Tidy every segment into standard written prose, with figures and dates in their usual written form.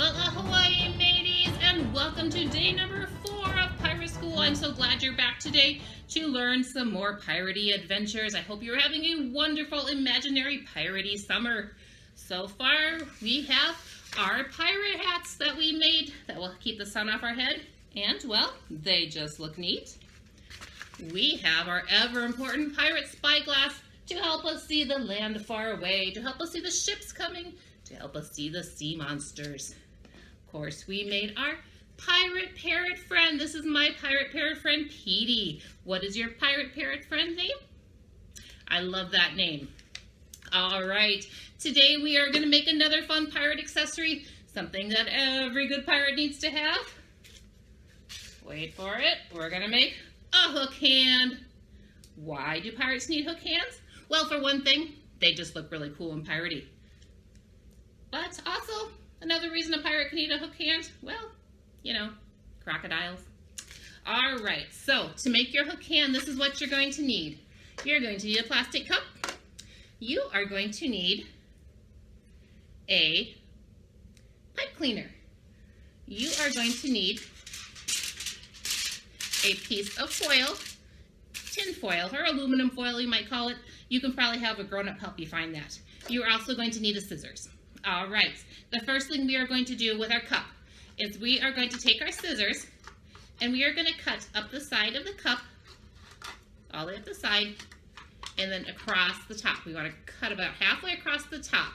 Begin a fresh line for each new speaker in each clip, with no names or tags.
Well, ahoy, mateys, and welcome to day number 4 of Pirate School. I'm so glad you're back today to learn some more piratey adventures. I hope you're having a wonderful imaginary piratey summer. So far, we have our pirate hats that we made that will keep the sun off our head, and, well, they just look neat. We have our ever-important pirate spyglass to help us see the land far away, to help us see the ships coming, to help us see the sea monsters. Of course, we made our pirate parrot friend. This is my pirate parrot friend, Petey. What is your pirate parrot friend name? I love that name. All right, today we are going to make another fun pirate accessory, something that every good pirate needs to have. Wait for it. We're going to make a hook hand. Why do pirates need hook hands? Well, for one thing, they just look really cool and piratey. But also, another reason a pirate can need a hook hand, well, you know, crocodiles. All right, so to make your hook hand, this is what you're going to need. You're going to need a plastic cup. You are going to need a pipe cleaner. You are going to need a piece of foil, tin foil, or aluminum foil you might call it. You can probably have a grown-up help you find that. You're also going to need a scissors. All right, the first thing we are going to do with our cup is we are going to take our scissors and we are going to cut up the side of the cup, all the way up the side, and then across the top. We want to cut about halfway across the top.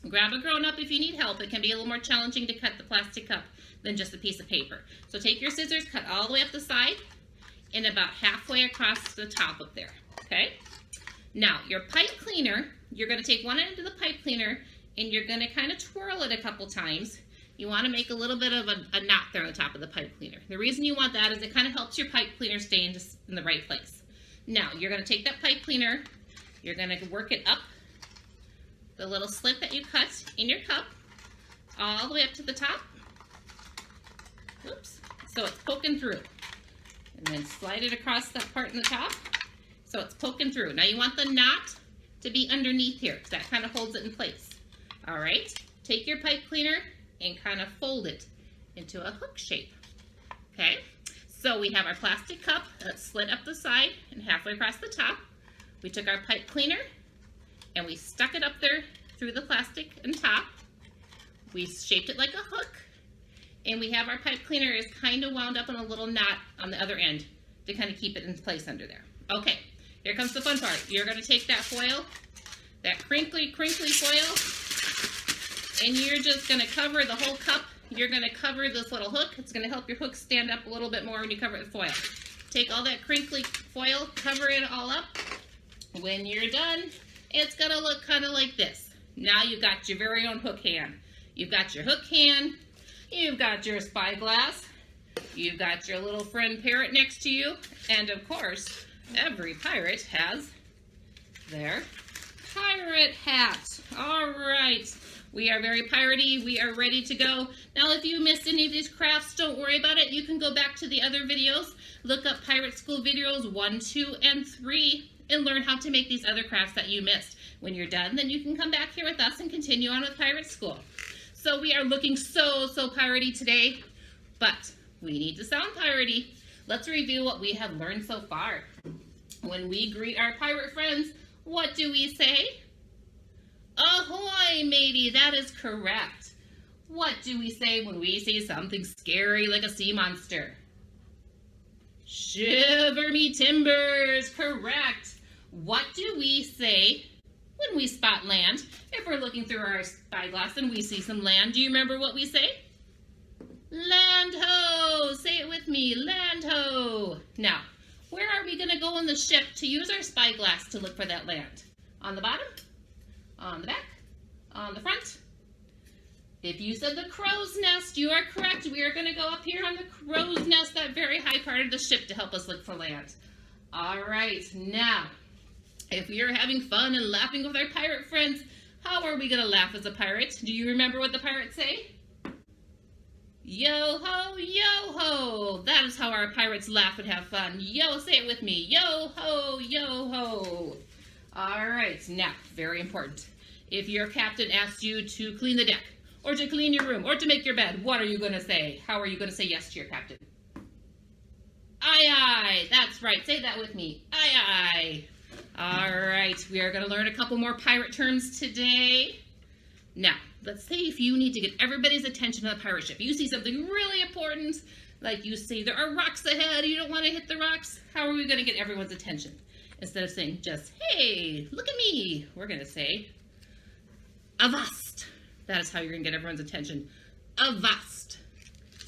Grab a grown-up if you need help. It can be a little more challenging to cut the plastic cup than just a piece of paper. So take your scissors, cut all the way up the side, and about halfway across the top up there, okay? Now, your pipe cleaner, you're going to take one end of the pipe cleaner and you're going to kind of twirl it a couple times. You want to make a little bit of a knot there on the top of the pipe cleaner. The reason you want that is it kind of helps your pipe cleaner stay in the right place. Now, you're going to take that pipe cleaner, you're going to work it up the little slit that you cut in your cup, all the way up to the top. Oops. So it's poking through. And then slide it across that part in the top. So it's poking through. Now you want the knot to be underneath here, because that kind of holds it in place. All right, take your pipe cleaner and kind of fold it into a hook shape. Okay, so we have our plastic cup that's slit up the side and halfway across the top. We took our pipe cleaner and we stuck it up there through the plastic and top. We shaped it like a hook, and we have our pipe cleaner is kind of wound up in a little knot on the other end to kind of keep it in place under there. Okay, here comes the fun part. You're going to take that foil, that crinkly foil, and you're just going to cover the whole cup. You're going to cover this little hook. It's going to help your hook stand up a little bit more when you cover it with foil. Take all that crinkly foil, cover it all up. When you're done, it's going to look kind of like this. Now you've got your very own hook hand. You've got your hook hand. You've got your spyglass. You've got your little friend parrot next to you. And of course, every pirate has their pirate hat. All right. We are very piratey. We are ready to go. Now, if you missed any of these crafts, don't worry about it. You can go back to the other videos. Look up Pirate School videos 1, 2, and 3 and learn how to make these other crafts that you missed. When you're done, then you can come back here with us and continue on with Pirate School. So we are looking so piratey today, but we need to sound piratey. Let's review what we have learned so far. When we greet our pirate friends, what do we say? Ahoy, matey, that is correct. What do we say when we see something scary like a sea monster? Shiver me timbers, correct. What do we say when we spot land? If we're looking through our spyglass and we see some land, do you remember what we say? Land ho! Say it with me, land ho! Now, where are we going to go on the ship to use our spyglass to look for that land? On the bottom? On the back? On the front? If you said the crow's nest, you are correct. We are going to go up here on the crow's nest, that very high part of the ship, to help us look for land. All right, now, if we are having fun and laughing with our pirate friends, how are we going to laugh as a pirate? Do you remember what the pirates say? Yo ho, yo ho. That is how our pirates laugh and have fun. Yo, say it with me. Yo ho, yo ho. All right, now, very important. If your captain asks you to clean the deck, or to clean your room, or to make your bed, what are you going to say? How are you going to say yes to your captain? Aye, aye. That's right. Say that with me. Aye, aye. All right. We are going to learn a couple more pirate terms today. Now, let's say if you need to get everybody's attention on a pirate ship. You see something really important, like you see there are rocks ahead. You don't want to hit the rocks. How are we going to get everyone's attention? Instead of saying just, hey, look at me, we're going to say, avast. That is how you're going to get everyone's attention. Avast.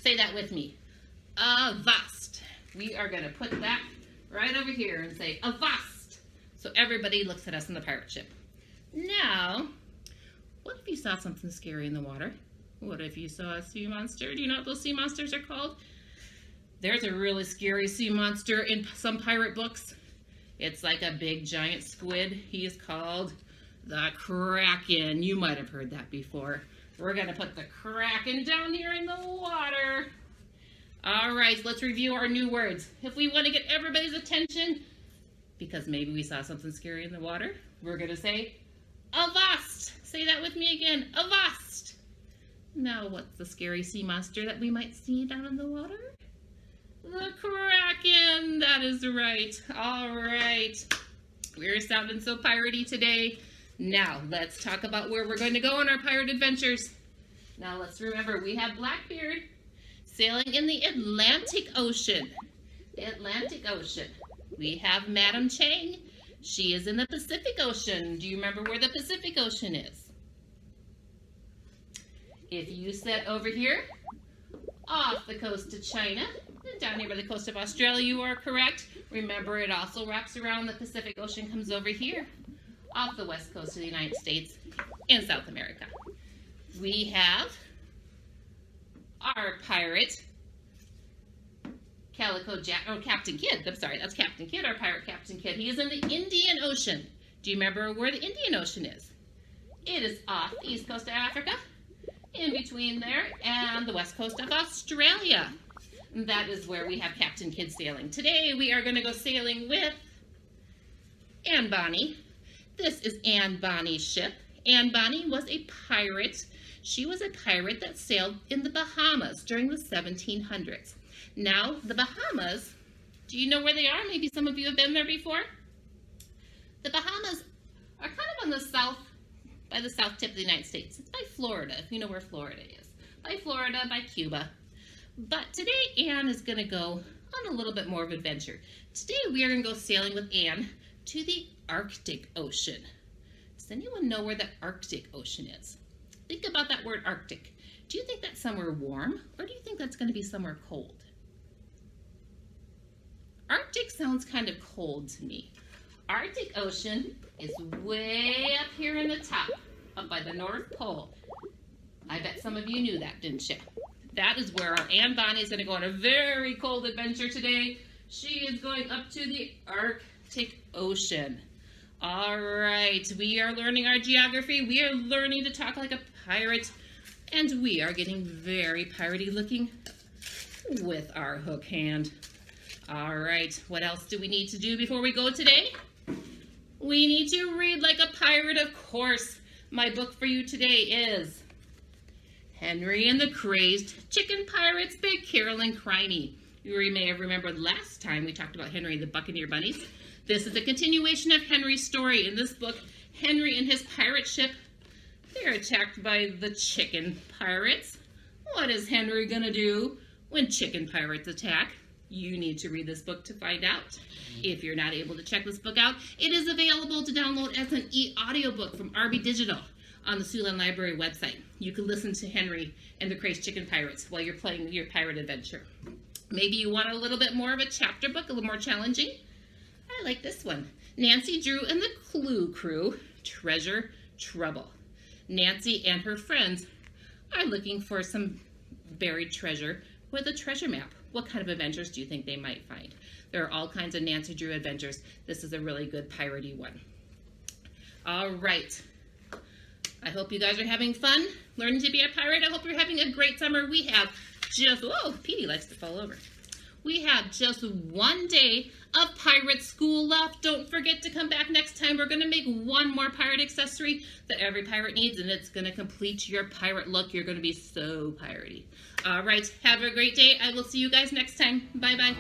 Say that with me. Avast. We are going to put that right over here and say avast. So everybody looks at us in the pirate ship. Now, what if you saw something scary in the water? What if you saw a sea monster? Do you know what those sea monsters are called? There's a really scary sea monster in some pirate books. It's like a big giant squid. He is called the Kraken. You might have heard that before. We're going to put the Kraken down here in the water. All right, let's review our new words. If we want to get everybody's attention, because maybe we saw something scary in the water, we're going to say avast. Say that with me again. Avast. Now, what's the scary sea monster that we might see down in the water? The Kraken. That is right. All right. We're sounding so piratey today. Now, let's talk about where we're going to go on our pirate adventures. Now, let's remember, we have Blackbeard sailing in the Atlantic Ocean. The Atlantic Ocean. We have Madam Chang. She is in the Pacific Ocean. Do you remember where the Pacific Ocean is? If you set over here, off the coast of China, and down here by the coast of Australia, you are correct. Remember, it also wraps around the Pacific Ocean, comes over here, off the west coast of the United States and South America. We have our pirate, Captain Kidd. I'm sorry, that's Captain Kidd, our pirate Captain Kidd. He is in the Indian Ocean. Do you remember where the Indian Ocean is? It is off the east coast of Africa, in between there and the west coast of Australia. That is where we have Captain Kidd sailing. Today we are going to go sailing with Anne Bonny. This is Anne Bonny's ship. Anne Bonny was a pirate. She was a pirate that sailed in the Bahamas during the 1700s. Now, the Bahamas, do you know where they are? Maybe some of you have been there before. The Bahamas are kind of on the south, by the south tip of the United States. It's by Florida, if you know where Florida is. By Florida, by Cuba. But today, Anne is going to go on a little bit more of an adventure. Today, we are going to go sailing with Anne to the Arctic Ocean. Does anyone know where the Arctic Ocean is? Think about that word Arctic. Do you think that's somewhere warm, or do you think that's going to be somewhere cold? Arctic sounds kind of cold to me. Arctic Ocean is way up here in the top, up by the North Pole. I bet some of you knew that, didn't you? That is where our Anne Bonny is going to go on a very cold adventure today. She is going up to the Arctic Ocean. All right, we are learning our geography. We are learning to talk like a pirate, and we are getting very piratey looking with our hook hand. All right, what else do we need to do before we go today? We need to read like a pirate, of course. My book for you today is Henry and the Crazed Chicken Pirates by Carolyn Criney. You may have remembered last time we talked about Henry and the Buccaneer Bunnies. This is a continuation of Henry's story. In this book, Henry and his pirate ship, they're attacked by the chicken pirates. What is Henry gonna do when chicken pirates attack? You need to read this book to find out. If you're not able to check this book out, it is available to download as an e-audiobook from RB Digital on the Siouxland Library website. You can listen to Henry and the Crazed Chicken Pirates while you're playing your pirate adventure. Maybe you want a little bit more of a chapter book, a little more challenging. I like this one. Nancy Drew and the Clue Crew, Treasure Trouble. Nancy and her friends are looking for some buried treasure with a treasure map. What kind of adventures do you think they might find? There are all kinds of Nancy Drew adventures. This is a really good piratey one. All right. I hope you guys are having fun learning to be a pirate. I hope you're having a great summer. We have just, whoa, Petey likes to fall over. we have just one day of pirate school left. Don't forget to come back next time. We're going to make one more pirate accessory that every pirate needs, and it's going to complete your pirate look. You're going to be so piratey. All right, have a great day. I will see you guys next time. Bye-bye.